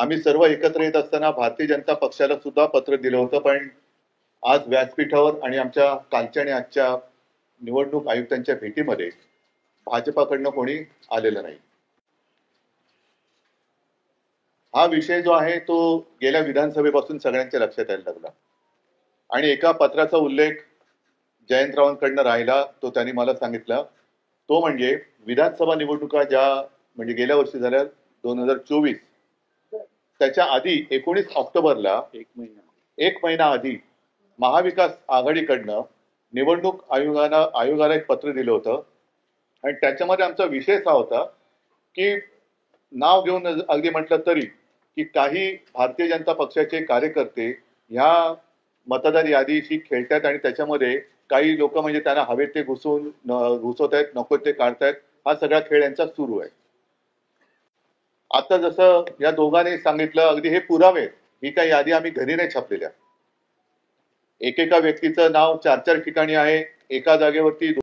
आम्ही सर्व एकत्र येत असताना भारतीय जनता पक्षाला सुद्धा पत्र दिलं होतं, पण आज व्यासपीठावर आणि आमच्या कालच्या आणि आजच्या निवडणूक आयुक्तांच्या भेटीमध्ये भाजपाकडनं कोणी आलेलं नाही. हा विषय जो आहे तो गेल्या विधानसभेपासून सगळ्यांच्या लक्षात यायला लागला आणि एका पत्राचा उल्लेख जयंतरावांकडनं राहिला, तो त्यांनी मला सांगितला. तो म्हणजे विधानसभा निवडणुका ज्या म्हणजे गेल्या वर्षी झाल्या 2024, त्याच्या आधी 19 ऑक्टोबरला एक महिना आधी महाविकास आघाडीकडनं निवडणूक आयोगाला एक पत्र दिलं होतं आणि त्याच्यामध्ये आमचा विषय असा होता की नाव घेऊन अगदी म्हटलं तरी की काही भारतीय जनता पक्षाचे कार्यकर्ते ह्या मतदार यादीशी खेळतात आणि त्याच्यामध्ये काही लोक म्हणजे त्यांना हवे ते घुसवत आहेत, नको ते काढतायत. हा सगळा खेळ यांचा सुरू आहे. आता जसं या दोघांनी सांगितलं, अगदी हे पुरावे, ही काही यादी आम्ही घरी नाही छापलेल्या. एकेका व्यक्तीचं नाव 4-4 ठिकाणी आहे, एका जागेवरती